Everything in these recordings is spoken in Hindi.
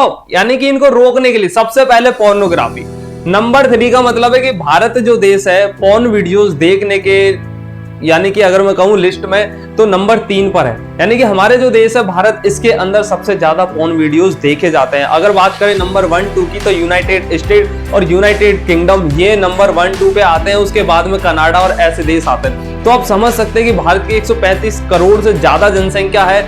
स्टॉप, यानी कि इनको रोकने के लिए सबसे पहले पोर्नोग्राफी। नंबर 3 का मतलब है कि भारत जो देश है पोर्न वीडियोस देखने के, यानी कि अगर मैं कहूं लिस्ट में तो नंबर 3 पर है। यानी कि हमारे जो देश है भारत, इसके अंदर सबसे ज्यादा पोर्न वीडियोस देखे जाते हैं। अगर बात करें नंबर 1, 2 की तो यूनाइटेड स्टेट और यूनाइटेड किंगडम ये नंबर 1, 2 पे आते हैं। उसके बाद में कनाडा और ऐसे देश आते हैं। तो आप समझ सकते हैं कि भारत की 135 करोड़ से ज्यादा जनसंख्या है,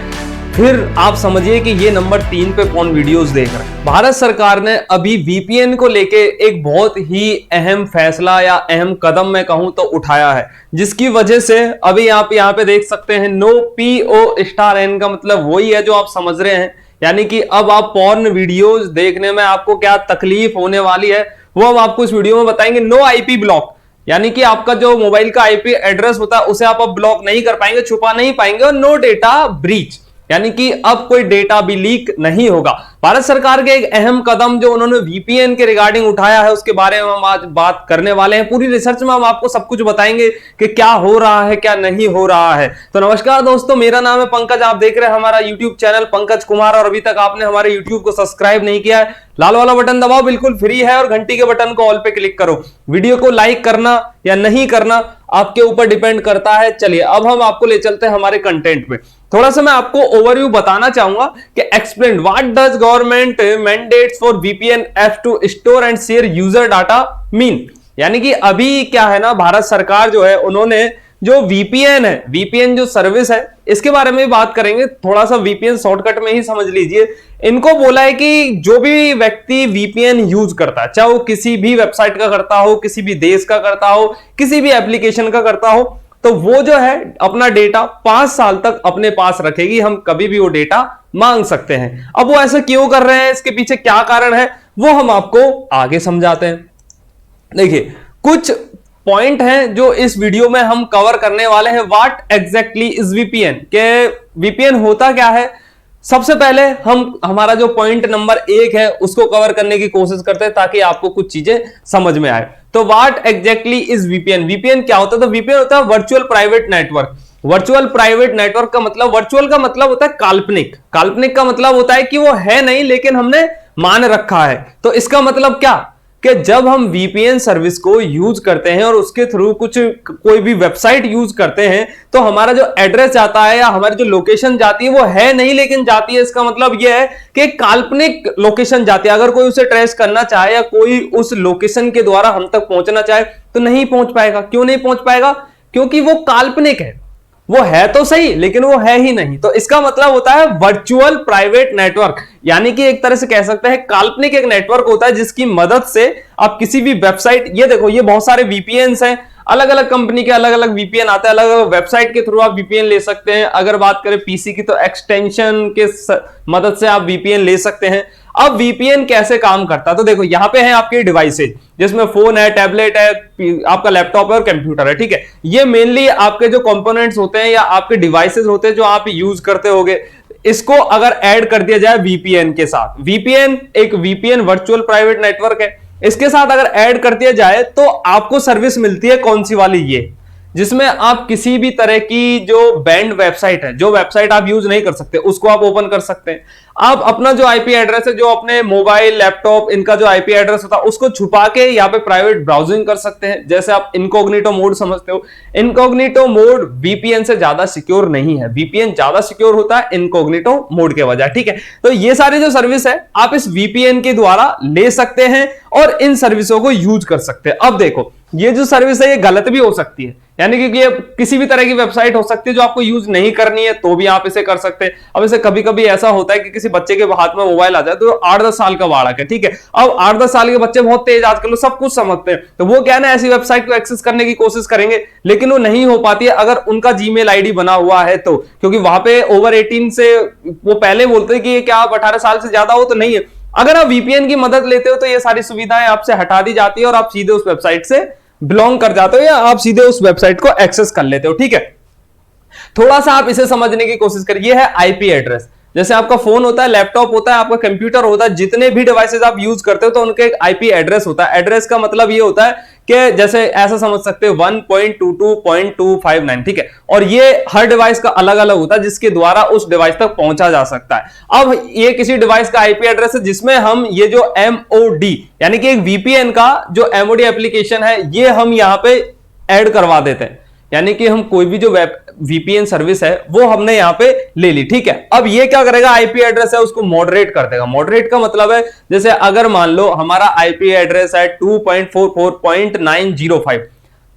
फिर आप समझिए कि ये नंबर 3 पे पोर्न वीडियोस देख रहे हैं। भारत सरकार ने अभी वीपीएन को लेके एक बहुत ही अहम फैसला या अहम कदम मैं कहूं तो उठाया है, जिसकी वजह से अभी आप यहाँ पे देख सकते हैं नो PO*N का मतलब वही है जो आप समझ रहे हैं। यानी कि अब आप पोर्न वीडियोस देखने में आपको क्या तकलीफ होने वाली है वो हम आपको इस वीडियो में बताएंगे। नो IP ब्लॉक, यानी कि आपका जो मोबाइल का IP एड्रेस होता है उसे आप अब ब्लॉक नहीं कर पाएंगे, छुपा नहीं पाएंगे। और नो डेटा ब्रीच, यानी कि अब कोई डेटा भी लीक नहीं होगा। भारत सरकार के एक अहम कदम जो उन्होंने वीपीएन के रिगार्डिंग उठाया है उसके बारे में हम आज बात करने वाले हैं। पूरी रिसर्च में हम आपको सब कुछ बताएंगे कि क्या हो रहा है क्या नहीं हो रहा है। तो नमस्कार दोस्तों, मेरा नाम है पंकज, आप देख रहे हैं हमारा यूट्यूब चैनल पंकज कुमार। और अभी तक आपने हमारे यूट्यूब को सब्सक्राइब नहीं किया है, लाल वाला बटन दबाओ, बिल्कुल फ्री है, और घंटी के बटन को ऑल पे क्लिक करो। वीडियो को लाइक करना या नहीं करना आपके ऊपर डिपेंड करता है। चलिए अब हम आपको ले चलते हैं हमारे कंटेंट पे। थोड़ा सा मैं आपको ओवरव्यू बताना चाहूंगा कि explain what does government mandates for VPN apps to store and share user data mean. यानी कि अभी क्या है ना, भारत सरकार जो है उन्होंने जो वीपीएन है, वीपीएन जो सर्विस है इसके बारे में बात करेंगे। थोड़ा सा वीपीएन शॉर्टकट में ही समझ लीजिए। इनको बोला है कि जो भी व्यक्ति वीपीएन यूज करता है, चाहे वो किसी भी वेबसाइट का करता हो, किसी भी देश का करता हो, किसी भी एप्लीकेशन का करता हो, तो वो जो है अपना डेटा 5 साल तक अपने पास रखेगी। हम कभी भी वो डेटा मांग सकते हैं। अब वो ऐसा क्यों कर रहे हैं, इसके पीछे क्या कारण है, वो हम आपको आगे समझाते हैं। देखिए कुछ पॉइंट हैं जो इस वीडियो में हम कवर करने वाले हैं। व्हाट एग्जैक्टली इज वीपीएन, के वीपीएन होता क्या है। सबसे पहले हम हमारा जो पॉइंट नंबर 1 है उसको कवर करने की कोशिश करते हैं ताकि आपको कुछ चीजें समझ में आए। तो what exactly is VPN, VPN क्या होता है। तो वीपीएन होता है virtual private network. Virtual private network का मतलब, वर्चुअल का मतलब होता है काल्पनिक, काल्पनिक का मतलब होता है कि वो है नहीं लेकिन हमने मान रखा है। तो इसका मतलब क्या कि जब हम वीपीएन सर्विस को यूज करते हैं और उसके थ्रू कोई भी वेबसाइट यूज करते हैं तो हमारा जो एड्रेस जाता है या हमारी जो लोकेशन जाती है वो है नहीं लेकिन जाती है। इसका मतलब यह है कि काल्पनिक लोकेशन जाती है। अगर कोई उसे ट्रेस करना चाहे या कोई उस लोकेशन के द्वारा हम तक पहुंचना चाहे तो नहीं पहुंच पाएगा। क्यों नहीं पहुंच पाएगा, क्योंकि वो काल्पनिक है, वो है तो सही लेकिन वो है ही नहीं। तो इसका मतलब होता है वर्चुअल प्राइवेट नेटवर्क, यानी कि एक तरह से कह सकते हैं काल्पनिक एक नेटवर्क होता है जिसकी मदद से आप किसी भी वेबसाइट, ये देखो ये बहुत सारे वीपीएन्स हैं, अलग अलग कंपनी के अलग अलग वीपीएन आते हैं, अलग अलग वेबसाइट के थ्रू आप वीपीएन ले सकते हैं। अगर बात करें पीसी की तो एक्सटेंशन के मदद से आप वीपीएन ले सकते हैं। अब वीपीएन कैसे काम करता है, तो देखो यहां पे है आपके डिवाइसेज जिसमें फोन है, टैबलेट है, आपका लैपटॉप है और कंप्यूटर है, ठीक है। ये मेनली आपके जो कंपोनेंट्स होते हैं या आपके डिवाइसेज होते हैं जो आप यूज करते होगे। इसको अगर ऐड कर दिया जाए वीपीएन के साथ, वीपीएन एक वीपीएन वर्चुअल प्राइवेट नेटवर्क है, इसके साथ अगर ऐड कर दिया जाए तो आपको सर्विस मिलती है कौन सी वाली, ये जिसमें आप किसी भी तरह की जो बैंड वेबसाइट है, जो वेबसाइट आप यूज नहीं कर सकते उसको आप ओपन कर सकते हैं। आप अपना जो आईपी एड्रेस है, जो अपने मोबाइल लैपटॉप इनका जो आईपी एड्रेस होता है उसको छुपा के यहाँ पे प्राइवेट ब्राउजिंग कर सकते हैं। जैसे आप इनकॉग्निटो मोड समझते हो, इनकॉग्निटो मोड वीपीएन से ज्यादा सिक्योर नहीं है। वीपीएन ज्यादा सिक्योर होता है इनकॉग्निटो मोड के वजह, ठीक है। तो ये सारी जो सर्विस है आप इस वीपीएन के द्वारा ले सकते हैं और इन सर्विसों को यूज कर सकते हैं। अब देखो ये जो सर्विस है ये गलत भी हो सकती है, यानी कि ये किसी भी तरह की वेबसाइट हो सकती है जो आपको यूज नहीं करनी है तो भी आप इसे कर सकते हैं। अब इसे कभी कभी ऐसा होता है कि किसी बच्चे के हाथ में मोबाइल आ जाए, तो 8-10 साल का बालक है, ठीक है। अब 8-10 साल के बच्चे बहुत तेज आजकल सब कुछ समझते हैं, तो वो क्या है ना ऐसी वेबसाइट को एक्सेस करने की कोशिश करेंगे लेकिन वो नहीं हो पाती है अगर उनका जीमेल आईडी बना हुआ है तो, क्योंकि वहां पे ओवर 18 से वो पहले बोलते हैं कि क्या आप 18 साल से ज्यादा हो, तो नहीं है। अगर आप वीपीएन की मदद लेते हो तो ये सारी सुविधाएं आपसे हटा दी जाती है और आप सीधे उस वेबसाइट से बिलोंग कर जाते हो या आप सीधे उस वेबसाइट को एक्सेस कर लेते हो, ठीक है। थोड़ा सा आप इसे समझने की कोशिश करिए। ये है आईपी एड्रेस। जैसे आपका फोन होता है, लैपटॉप होता है, आपका कंप्यूटर होता है, जितने भी डिवाइसेस आप यूज करते हो तो उनके एक आईपी एड्रेस होता है। एड्रेस का मतलब ये होता है कि जैसे ऐसा समझ सकते हो 1.22.259, ठीक है, और ये हर डिवाइस का अलग अलग होता है जिसके द्वारा उस डिवाइस तक पहुंचा जा सकता है। अब ये किसी डिवाइस का आईपी एड्रेस है जिसमें हम ये जो एमओडी यानी कि एक वीपीएन का जो एमओडी एप्लीकेशन है ये हम यहां पे ऐड करवा देते हैं, यानी कि हम कोई भी जो वेब वीपीएन सर्विस है वो हमने यहां पे ले ली, ठीक है। अब ये क्या करेगा, आईपी एड्रेस है उसको मॉडरेट कर देगा। मॉडरेट का मतलब है जैसे अगर मान लो हमारा आईपी एड्रेस है 2.44.905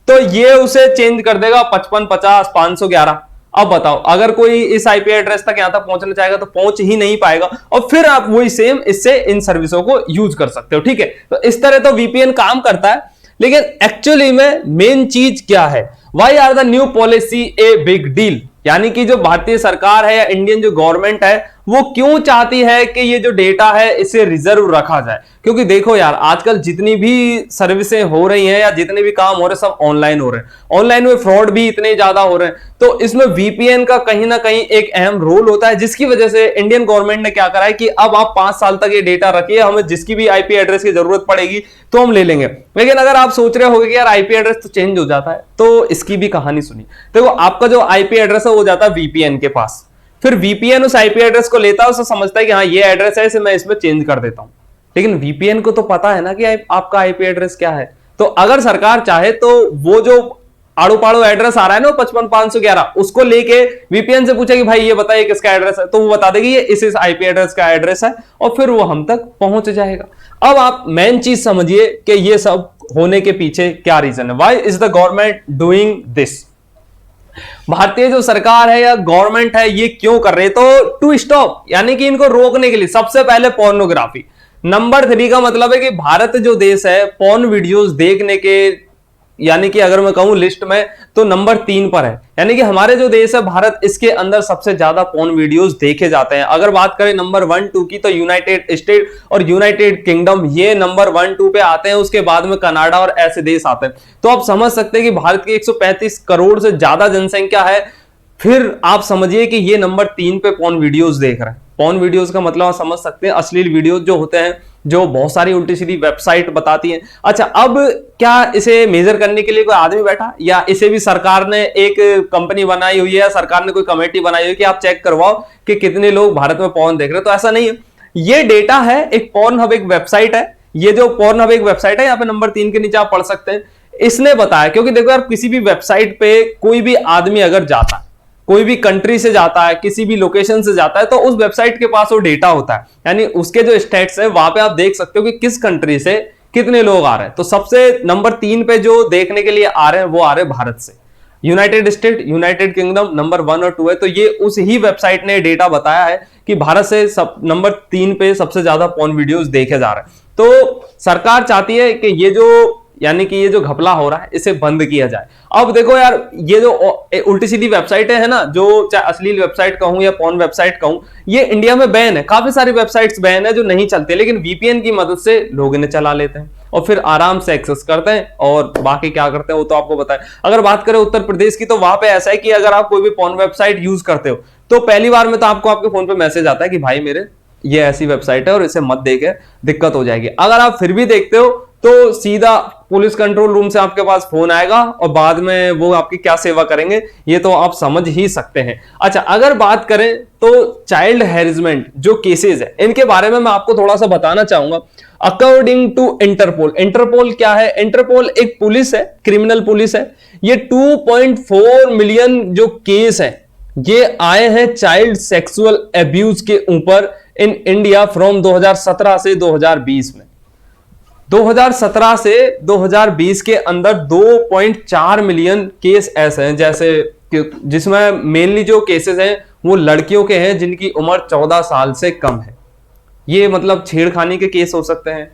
तो ये उसे चेंज कर देगा 5550 अब बताओ अगर कोई इस आईपी एड्रेस तक यहां तक पहुंचना चाहेगा तो पहुंच ही नहीं पाएगा, और फिर आप वही सेम इससे इन सर्विसों को यूज कर सकते हो, ठीक है। तो इस तरह तो वीपीएन काम करता है, लेकिन एक्चुअली में मेन चीज क्या है, why are the new policy a big deal, यानी कि जो भारतीय सरकार है या इंडियन जो गवर्नमेंट है वो क्यों चाहती है कि ये जो डेटा है इसे रिजर्व रखा जाए। क्योंकि देखो यार आजकल जितनी भी सर्विसें हो रही हैं या जितने भी काम हो रहे हैं सब ऑनलाइन हो रहे हैं, ऑनलाइन में फ्रॉड भी इतने ज्यादा हो रहे हैं, तो इसमें वीपीएन का कहीं ना कहीं एक अहम रोल होता है, जिसकी वजह से इंडियन गवर्नमेंट ने क्या करा है कि अब आप 5 साल तक ये डेटा रखिए, हमें जिसकी भी आईपी एड्रेस की जरूरत पड़ेगी तो हम ले लेंगे। लेकिन अगर आप सोच रहे होगे कि यार आईपी एड्रेस तो चेंज हो जाता है, तो इसकी भी कहानी सुनी। देखो आपका जो आईपी एड्रेस है वो जाता है वीपीएन के पास, फिर वीपीएन उस आईपी एड्रेस को लेता है, उसे समझता है कि हाँ ये एड्रेस है इसे मैं इसमें चेंज कर देता हूं, लेकिन वीपीएन को तो पता है ना कि आपका आईपी एड्रेस क्या है। तो अगर सरकार चाहे तो वो जो आड़ू पाड़ू एड्रेस आ रहा है ना 55,511 उसको लेके वीपीएन से पूछे कि भाई ये बताइए किसका एड्रेस है, तो वो बता देगी ये इस आईपी एड्रेस का एड्रेस है, और फिर वो हम तक पहुंच जाएगा। अब आप मेन चीज समझिए कि ये सब होने के पीछे क्या रीजन है, why is the government doing this. भारतीय जो सरकार है या गवर्नमेंट है ये क्यों कर रहे हैं, तो टू स्टॉप यानी कि इनको रोकने के लिए सबसे पहले पोर्नोग्राफी। नंबर 3 का मतलब है कि भारत जो देश है पोर्न वीडियोस देखने के यानी कि अगर मैं कहूं लिस्ट में तो नंबर 3 पर है, यानी कि हमारे जो देश है भारत इसके अंदर सबसे ज्यादा पोर्न वीडियोस देखे जाते हैं। अगर बात करें नंबर 1, 2 की तो यूनाइटेड स्टेट और यूनाइटेड किंगडम ये नंबर 1, 2 पे आते हैं, उसके बाद में कनाडा और ऐसे देश आते हैं। तो आप समझ सकते हैं कि भारत की 135 करोड़ से ज्यादा जनसंख्या है, फिर आप समझिए कि ये नंबर 3 पे पोर्न वीडियोस देख रहे हैं। पोर्न वीडियोस का मतलब आप समझ सकते हैं अश्लील वीडियोस जो होते हैं, जो बहुत सारी उल्टी सीधी वेबसाइट बताती हैं। अच्छा अब क्या इसे मेजर करने के लिए कोई आदमी बैठा, या इसे भी सरकार ने एक कंपनी बनाई हुई है या सरकार ने कोई कमेटी बनाई हुई है कि आप चेक करवाओ कि कितने लोग भारत में पोर्न देख रहे हैं, तो ऐसा नहीं है। ये डेटा है एक पोर्न हब एक वेबसाइट है, ये जो पोर्न हब एक वेबसाइट है यहाँ पे नंबर 3 के नीचे आप पढ़ सकते हैं, इसने बताया। क्योंकि देखो यार किसी भी वेबसाइट पे कोई भी आदमी अगर जाता है, कोई भी कंट्री से जाता है, किसी भी लोकेशन से जाता है, तो उस वेबसाइट के पास वो डेटा होता है, यानी उसके जो स्टेट्स है वहां पे आप देख सकते हो कि किस कंट्री से कितने लोग आ रहे हैं। तो सबसे नंबर 3 पे जो देखने के लिए आ रहे हैं वो आ रहे हैं भारत से। United state, United kingdom number 1 और 2 है। तो ये उस ही वेबसाइट ने डेटा बताया है कि भारत से नंबर 3 पे सबसे ज्यादा पोर्न वीडियोस देखे जा रहे हैं। तो सरकार चाहती है कि ये जो यानी कि ये जो घपला हो रहा है इसे बंद किया जाए। अब देखो यार ये जो उल्टी सीधी वेबसाइटें हैं ना, जो चाहे अश्लील वेबसाइट कहूं या पोर्न वेबसाइट कहूं, ये इंडिया में बैन है, काफी सारी वेबसाइट्स बैन है जो नहीं चलते, लेकिन वीपीएन की मदद से लोग इन्हें चला लेते हैं और फिर आराम से एक्सेस करते हैं, और बाकी क्या करते हैं वो तो आपको बताएं। अगर बात करें उत्तर प्रदेश की तो वहां पे ऐसा है कि अगर आप कोई भी पोर्न वेबसाइट यूज करते हो तो पहली बार में तो आपको आपके फोन पे मैसेज आता है कि भाई मेरे ये ऐसी वेबसाइट है और इसे मत देखे, दिक्कत हो जाएगी। अगर आप फिर भी देखते हो तो सीधा पुलिस कंट्रोल रूम से आपके पास फोन आएगा और बाद में वो आपकी क्या सेवा करेंगे ये तो आप समझ ही सकते हैं। अच्छा अगर बात करें तो चाइल्ड हैरेसमेंट जो केसेस है इनके बारे में मैं आपको थोड़ा सा बताना चाहूंगा। अकॉर्डिंग टू इंटरपोल, इंटरपोल क्या है, इंटरपोल एक पुलिस है, क्रिमिनल पुलिस है। ये 2.4 मिलियन जो केस है ये आए हैं चाइल्ड सेक्सुअल एब्यूज के ऊपर इन इंडिया फ्रॉम 2017 से 2020 में। 2017 से 2020 के अंदर 2.4 मिलियन केस ऐसे हैं जैसे जिसमें मेनली जो केसेस हैं वो लड़कियों के हैं जिनकी उम्र 14 साल से कम है। ये मतलब छेड़खानी के केस हो सकते हैं,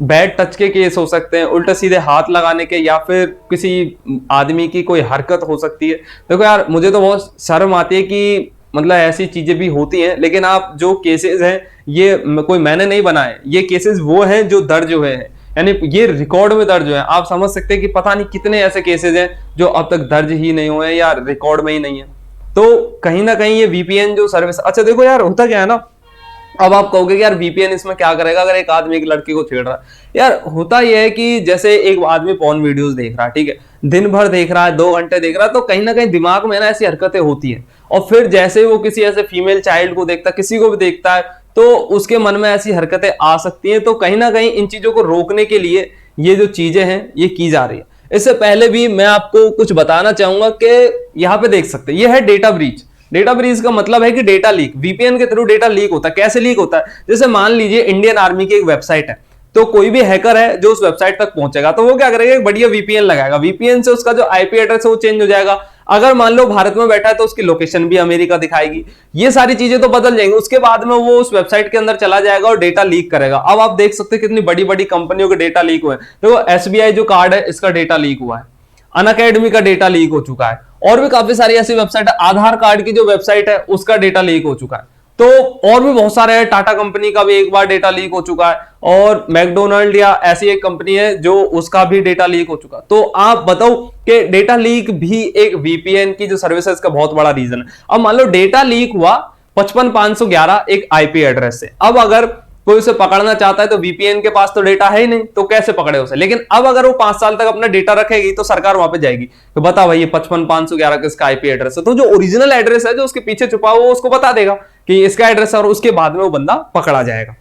बैड टच के केस हो सकते हैं, उल्टे सीधे हाथ लगाने के, या फिर किसी आदमी की कोई हरकत हो सकती है। देखो यार मुझे तो बहुत शर्म आती है कि मतलब ऐसी चीजें भी होती हैं, लेकिन आप जो केसेस हैं ये कोई मैंने नहीं बनाए, ये केसेस वो हैं जो दर्ज हुए हैं, यानी ये रिकॉर्ड में दर्ज हुए हैं। आप समझ सकते हैं कि पता नहीं कितने ऐसे केसेस हैं जो अब तक दर्ज ही नहीं हुए हैं या रिकॉर्ड में ही नहीं है। तो कहीं ना कहीं ये वीपीएन जो सर्विस, अच्छा देखो यार होता क्या है ना अब आप कहोगे कि यार वीपीएन इसमें क्या करेगा अगर एक आदमी एक लड़की को छेड़ रहा है। यार होता यह है कि जैसे एक आदमी पॉर्न वीडियोस देख रहा है, ठीक है, दिन भर देख रहा है, 2 घंटे देख रहा है, तो कहीं ना कहीं दिमाग में ना ऐसी हरकतें होती हैं। और फिर जैसे वो किसी ऐसे फीमेल चाइल्ड को देखता है, किसी को भी देखता है, तो उसके मन में ऐसी हरकतें आ सकती हैं। तो कहीं ना कहीं इन चीजों को रोकने के लिए ये जो चीजें हैं ये की जा रही है। इससे पहले भी मैं आपको कुछ बताना चाहूंगा कि यहाँ पे देख सकते हैं, ये है डेटा ब्रीच। डेटा ब्रीच का मतलब है कि डेटा लीक, वीपीएन के थ्रू डेटा लीक होता है। कैसे लीक होता है? जैसे मान लीजिए इंडियन आर्मी की एक वेबसाइट है, तो कोई भी हैकर है जो उस वेबसाइट तक पहुंचेगा, तो वो क्या करेगा, एक बढ़िया वीपीएन लगाएगा। वीपीएन से उसका जो आईपी एड्रेस है वो चेंज हो जाएगा। अगर मान लो भारत में बैठा है तो उसकी लोकेशन भी अमेरिका दिखाएगी। ये सारी चीजें तो बदल जाएंगी। उसके बाद में वो उस वेबसाइट के अंदर चला जाएगा और डेटा लीक करेगा। अब आप देख सकते हैं कितनी बड़ी बड़ी कंपनियों के डेटा लीक हुए हैं। देखो एसबीआई जो कार्ड है इसका डेटा लीक हुआ है, अनअकैडमी का डेटा लीक हो चुका है, और भी काफी सारी ऐसी वेबसाइट है, आधार कार्ड की जो वेबसाइट है उसका डेटा लीक हो चुका है। तो और भी बहुत सारे हैं, टाटा कंपनी का भी एक बार डेटा लीक हो चुका है, और मैकडोनल्ड या ऐसी एक कंपनी है जो उसका भी डेटा लीक हो चुका है। तो आप बताओ कि डेटा लीक भी एक वीपीएन की जो सर्विस है इसका बहुत बड़ा रीजन है। अब मान लो डेटा लीक हुआ 55511 एक आईपी एड्रेस से। अब अगर कोई उसे पकड़ना चाहता है तो वीपीएन के पास तो डेटा है ही नहीं, तो कैसे पकड़े उसे? लेकिन अब अगर वो 5 साल तक अपना डेटा रखेगी तो सरकार वहां पे जाएगी, तो बता भाई ये 55511 किसका आईपी एड्रेस है। तो जो ओरिजिनल एड्रेस है जो उसके पीछे छुपा हुआ वो उसको बता देगा कि इसका एड्रेस है, और उसके बाद में वो बंदा पकड़ा जाएगा।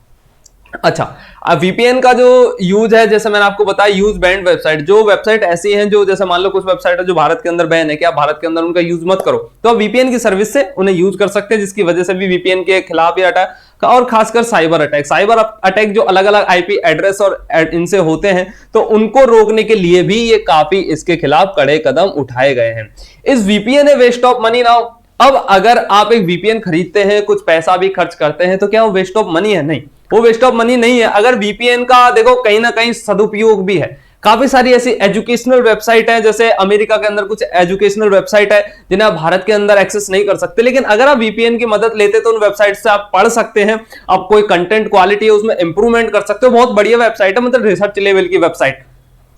अच्छा, अब वीपीएन का जो यूज है, जैसे मैंने आपको बताया, यूज बैंड वेबसाइट, जो वेबसाइट ऐसी हैं जो, जैसे मान लो कुछ वेबसाइट है जो भारत के अंदर बैन है कि आप भारत के अंदर उनका यूज मत करो, तो आप वीपीएन की सर्विस से उन्हें यूज कर सकते हैं, जिसकी वजह से भी वीपीएन के खिलाफ ये अटैक, और खासकर साइबर अटैक जो अलग अलग आईपी एड्रेस और इनसे होते हैं, तो उनको रोकने के लिए भी ये काफी इसके खिलाफ कड़े कदम उठाए गए हैं। इस वीपीएन है वेस्ट ऑफ मनी नाउ। अब अगर आप एक वीपीएन खरीदते हैं, कुछ पैसा भी खर्च करते हैं, तो क्या वो वेस्ट ऑफ मनी है? नहीं, वो वेस्ट ऑफ मनी नहीं है। अगर वीपीएन का देखो कहीं ना कहीं सदुपयोग भी है। काफी सारी ऐसी एजुकेशनल वेबसाइट है, जैसे अमेरिका के अंदर कुछ एजुकेशनल वेबसाइट है जिन्हें आप भारत के अंदर एक्सेस नहीं कर सकते, लेकिन अगर आप वीपीएन की मदद लेते तो उन वेबसाइट से आप पढ़ सकते हैं, आप कोई कंटेंट क्वालिटी है उसमें इंप्रूवमेंट कर सकते हो। बहुत बढ़िया वेबसाइट है, मतलब रिसर्च लेवल की वेबसाइट।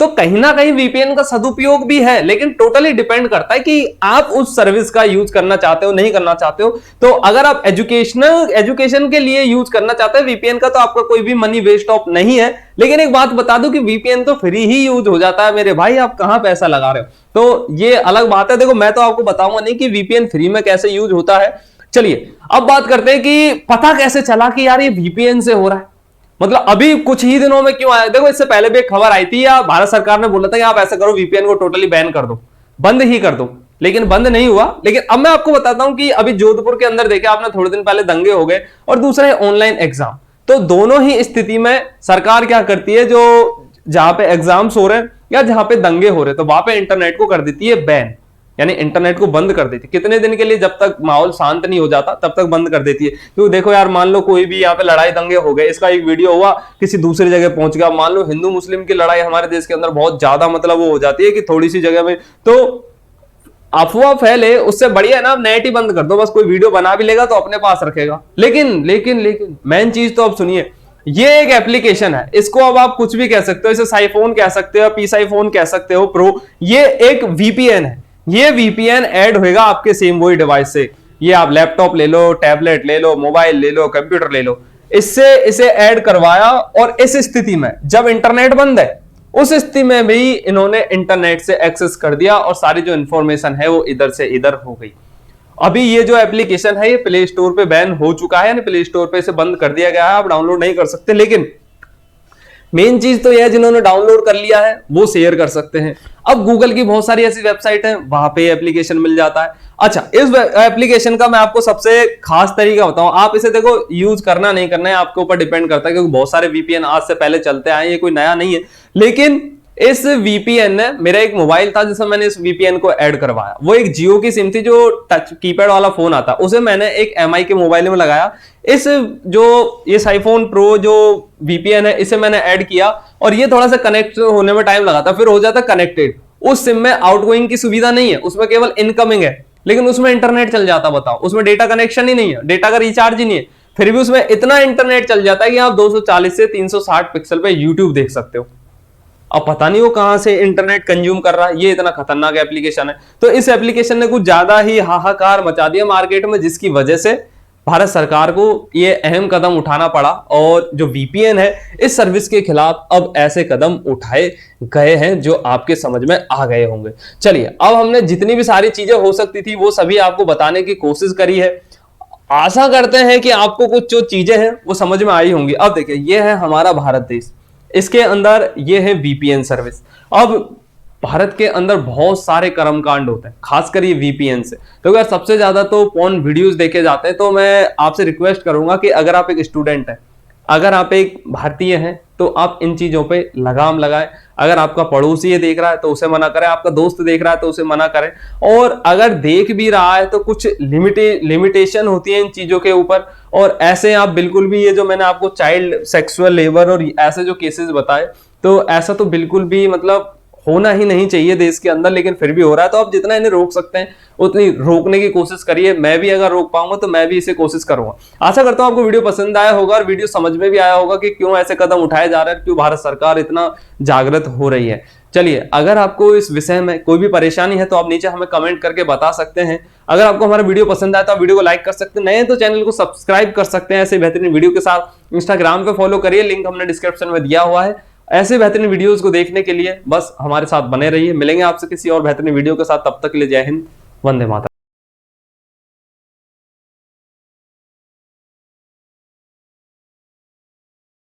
तो कहीं ना कहीं वीपीएन का सदुपयोग भी है, लेकिन टोटली डिपेंड करता है कि आप उस सर्विस का यूज करना चाहते हो नहीं करना चाहते हो। तो अगर आप एजुकेशन के लिए यूज करना चाहते हैं वीपीएन का, तो आपका कोई भी मनी वेस्ट ऑफ नहीं है। लेकिन एक बात बता दूं कि वीपीएन तो फ्री ही यूज हो जाता है मेरे भाई, आप कहां पैसा लगा रहे हो, तो ये अलग बात है। देखो मैं तो आपको बताऊंगा नहीं कि वीपीएन फ्री में कैसे यूज होता है। चलिए अब बात करते हैं कि पता कैसे चला कि यार ये वीपीएन से हो रहा है, मतलब अभी कुछ ही दिनों में क्यों आया। देखो इससे पहले भी एक खबर आई थी, या भारत सरकार ने बोला था कि आप ऐसा करो वीपीएन को टोटली बैन कर दो, बंद ही कर दो, लेकिन बंद नहीं हुआ। लेकिन अब मैं आपको बताता हूं कि अभी जोधपुर के अंदर देखे आपने, थोड़े दिन पहले दंगे हो गए, और दूसरा है ऑनलाइन एग्जाम। तो दोनों ही स्थिति में सरकार क्या करती है, जो जहां पे एग्जाम्स हो रहे हैं या जहां पे दंगे हो रहे हैं, तो वहां पे इंटरनेट को कर देती है बैन, यानी इंटरनेट को बंद कर देती है कितने दिन के लिए, जब तक माहौल शांत नहीं हो जाता तब तक बंद कर देती है। क्योंकि देखो यार, मान लो कोई भी यहाँ पे लड़ाई दंगे हो गए, इसका एक वीडियो हुआ किसी दूसरी जगह पहुंच गया, मान लो हिंदू मुस्लिम की लड़ाई हमारे देश के अंदर बहुत ज्यादा मतलब वो हो जाती है कि थोड़ी सी जगह में तो अफवाह फैले, उससे बढ़िया है ना आप नेट ही बंद कर दो, बस कोई वीडियो बना भी लेगा तो अपने पास रखेगा। लेकिन लेकिन लेकिन मेन चीज तो अब सुनिए, ये एक एप्लीकेशन है, इसको अब आप कुछ भी कह सकते हो, इसे साइफोन कह सकते हो, पीसाई फोन कह सकते हो प्रो, ये एक वीपीएन है। ये वीपीएन ऐड होएगा आपके सेम वही डिवाइस से, ये आप लैपटॉप ले लो, टैबलेट ले लो, मोबाइल ले लो, कंप्यूटर ले लो, इससे इसे ऐड करवाया। और इस स्थिति में जब इंटरनेट बंद है, उस स्थिति में भी इन्होंने इंटरनेट से एक्सेस कर दिया और सारी जो इंफॉर्मेशन है वो इधर से इधर हो गई। अभी ये जो एप्लीकेशन है ये प्ले स्टोर पे बैन हो चुका है, यानी प्ले स्टोर पे इसे बंद कर दिया गया है, आप डाउनलोड नहीं कर सकते। लेकिन मेन चीज तो यह, जिन्होंने डाउनलोड कर लिया है वो शेयर कर सकते हैं। अब गूगल की बहुत सारी ऐसी वेबसाइट है, वहां पे एप्लीकेशन मिल जाता है। अच्छा, इस एप्लीकेशन का मैं आपको सबसे खास तरीका बताऊं, आप इसे देखो यूज करना नहीं करना है आपके ऊपर डिपेंड करता है, क्योंकि बहुत सारे वीपीएन आज से पहले चलते आए, ये कोई नया नहीं है। लेकिन इस वीपीएन ने, मेरा एक मोबाइल था जिसमें मैंने इस वीपीएन को ऐड करवाया, वो एक जियो की सिम थी, जो टच कीपैड वाला फोन आता, उसे मैंने एक एमआई के मोबाइल में लगाया। इस जो ये साइफोन प्रो जो वीपीएन है, इसे मैंने ऐड किया, और ये थोड़ा सा कनेक्ट होने में टाइम लगा था, फिर हो जाता कनेक्टेड। उस सिम में आउटगोइंग की सुविधा नहीं है, उसमें केवल इनकमिंग है, लेकिन उसमें इंटरनेट चल जाता। बताओ, उसमें डेटा कनेक्शन ही नहीं है, डेटा का रिचार्ज ही नहीं है, फिर भी उसमें इतना इंटरनेट चल जाता है कि आप 240 से 360 पिक्सल पे यूट्यूब देख सकते हो। अब पता नहीं वो कहां से इंटरनेट कंज्यूम कर रहा है, ये इतना खतरनाक एप्लीकेशन है। तो इस एप्लीकेशन ने कुछ ज्यादा ही हाहाकार मचा दिया मार्केट में, जिसकी वजह से भारत सरकार को ये अहम कदम उठाना पड़ा और जो वीपीएन है इस सर्विस के खिलाफ अब ऐसे कदम उठाए गए हैं जो आपके समझ में आ गए होंगे। चलिए, अब हमने जितनी भी सारी चीजें हो सकती थी वो सभी आपको बताने की कोशिश करी है। आशा करते हैं कि आपको कुछ जो चीजें हैं वो समझ में आई होंगी। अब देखिए, ये है हमारा भारत देश, इसके अंदर ये है वीपीएन सर्विस। अब भारत के अंदर बहुत सारे कर्मकांड होते हैं, खासकर ये वीपीएन से, क्योंकि तो सबसे ज्यादा तो पॉर्न वीडियोस देखे जाते हैं। तो मैं आपसे रिक्वेस्ट करूंगा कि अगर आप एक स्टूडेंट हैं, अगर आप एक भारतीय हैं, तो आप इन चीजों पे लगाम लगाएं। अगर आपका पड़ोसी ये देख रहा है तो उसे मना करें, आपका दोस्त देख रहा है तो उसे मना करें, और अगर देख भी रहा है तो कुछ लिमिटेशन होती है इन चीजों के ऊपर। और ऐसे आप बिल्कुल भी, ये जो मैंने आपको चाइल्ड सेक्सुअल लेबर और ऐसे जो केसेस बताए, तो ऐसा तो बिल्कुल भी मतलब होना ही नहीं चाहिए देश के अंदर, लेकिन फिर भी हो रहा है। तो आप जितना इन्हें रोक सकते हैं उतनी रोकने की कोशिश करिए। मैं भी अगर रोक पाऊंगा तो मैं भी इसे कोशिश करूंगा। आशा करता हूं आपको वीडियो पसंद आया होगा और वीडियो समझ में भी आया होगा कि क्यों ऐसे कदम उठाए जा रहे हैं, क्यों भारत सरकार इतना जागृत हो रही है। चलिए, अगर आपको इस विषय में कोई भी परेशानी है तो आप नीचे हमें कमेंट करके बता सकते हैं। अगर आपको हमारा वीडियो पसंद आया तो आप वीडियो को लाइक कर सकते हैं, नए तो चैनल को सब्सक्राइब कर सकते हैं ऐसे बेहतरीन वीडियो के साथ। इंस्टाग्राम पे फॉलो करिए, लिंक हमने डिस्क्रिप्शन में दिया हुआ है। ऐसे बेहतरीन वीडियोस को देखने के लिए बस हमारे साथ बने रहिए। मिलेंगे आपसे किसी और बेहतरीन वीडियो के साथ, तब तक के लिए जय हिंद, वंदे मातरम।